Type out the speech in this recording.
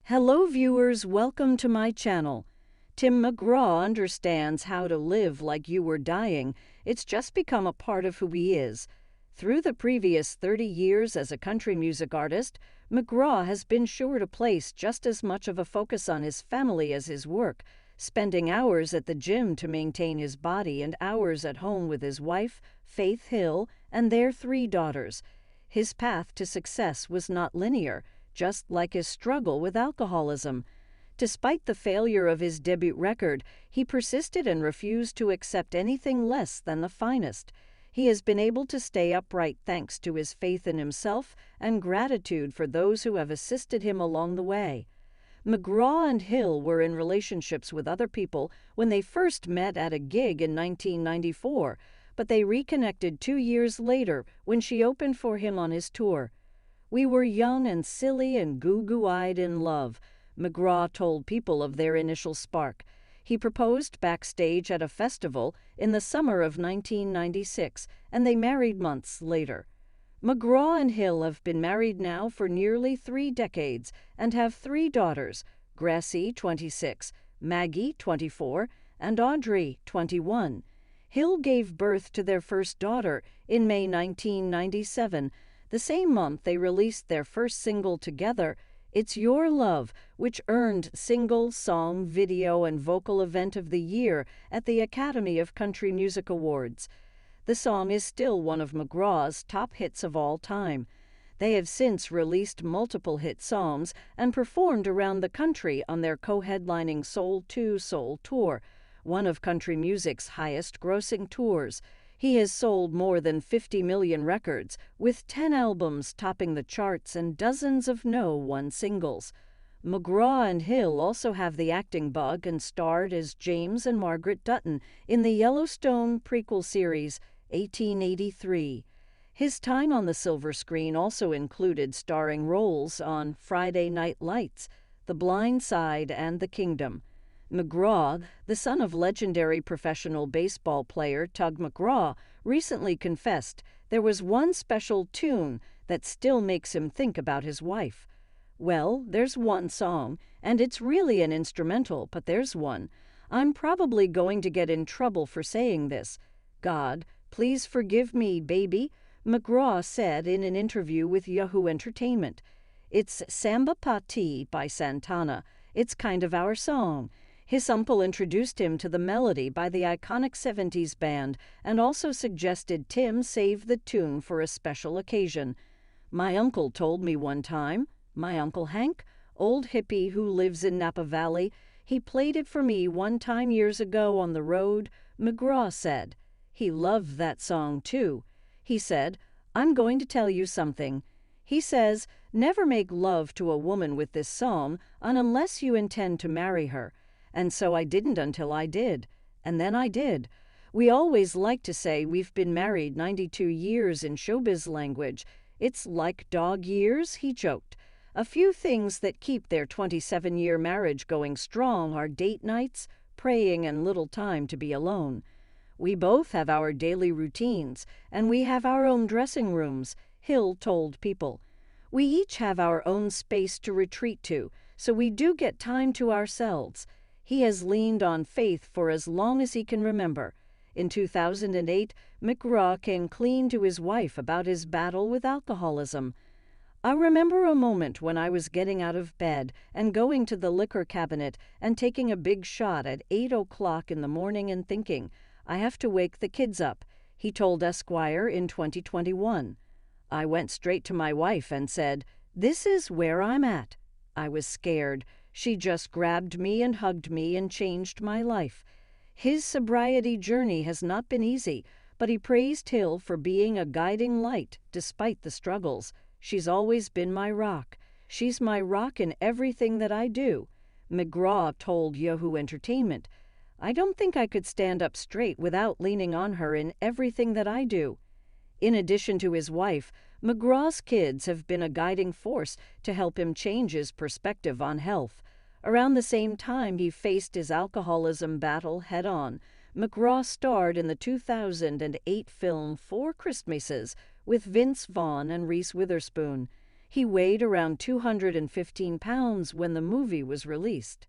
Hello viewers, welcome to my channel. Tim McGraw understands how to live like you were dying. It's just become a part of who he is. Through the previous 30 years as a country music artist, McGraw has been sure to place just as much of a focus on his family as his work, spending hours at the gym to maintain his body and hours at home with his wife, Faith Hill, and their 3 daughters. His path to success was not linear, just like his struggle with alcoholism. Despite the failure of his debut record, he persisted and refused to accept anything less than the finest. He has been able to stay upright thanks to his faith in himself and gratitude for those who have assisted him along the way. McGraw and Hill were in relationships with other people when they first met at a gig in 1994, but they reconnected 2 years later when she opened for him on his tour. "We were young and silly and goo-goo-eyed in love," McGraw told People of their initial spark. He proposed backstage at a festival in the summer of 1996, and they married months later. McGraw and Hill have been married now for nearly 3 decades and have 3 daughters, Gracie, 26, Maggie, 24, and Audrey, 21. Hill gave birth to their first daughter in May 1997. The same month they released their first single together, It's Your Love, which earned Single, Song, Video, and Vocal Event of the Year at the Academy of Country Music Awards. The song is still one of McGraw's top hits of all time. They have since released multiple hit songs and performed around the country on their co-headlining Soul II Soul Tour, one of country music's highest-grossing tours. He has sold more than 50 million records, with 10 albums topping the charts and dozens of No. 1 singles. McGraw and Hill also have the acting bug and starred as James and Margaret Dutton in the Yellowstone prequel series 1883. His time on the silver screen also included starring roles on Friday Night Lights, The Blind Side, and The Kingdom. McGraw, the son of legendary professional baseball player Tug McGraw, recently confessed there was one special tune that still makes him think about his wife. "Well, there's one song, and it's really an instrumental, but there's one. I'm probably going to get in trouble for saying this. God, please forgive me, baby," McGraw said in an interview with Yahoo Entertainment. "It's Samba Pati by Santana. It's kind of our song." His uncle introduced him to the melody by the iconic 70s band and also suggested Tim save the tune for a special occasion. "My uncle told me one time, my Uncle Hank, old hippie who lives in Napa Valley, he played it for me one time years ago on the road," McGraw said. He loved that song too. He said, "I'm going to tell you something." He says, "Never make love to a woman with this song unless you intend to marry her. And so I didn't until I did. And then I did. We always like to say we've been married 92 years in showbiz language. It's like dog years," he joked. A few things that keep their 27-year marriage going strong are date nights, praying, and little time to be alone. "We both have our daily routines, and we have our own dressing rooms," Hill told People. "We each have our own space to retreat to, so we do get time to ourselves." He has leaned on faith for as long as he can remember. In 2008, McGraw came clean to his wife about his battle with alcoholism. "I remember a moment when I was getting out of bed and going to the liquor cabinet and taking a big shot at 8 o'clock in the morning and thinking, I have to wake the kids up," he told Esquire in 2021. "I went straight to my wife and said, 'This is where I'm at.' I was scared. She just grabbed me and hugged me and changed my life." His sobriety journey has not been easy, but he praised Hill for being a guiding light despite the struggles. "She's always been my rock. She's my rock in everything that I do," McGraw told Yahoo Entertainment. "I don't think I could stand up straight without leaning on her in everything that I do." In addition to his wife, McGraw's kids have been a guiding force to help him change his perspective on health. Around the same time he faced his alcoholism battle head-on, McGraw starred in the 2008 film 4 Christmases with Vince Vaughn and Reese Witherspoon. He weighed around 215 pounds when the movie was released.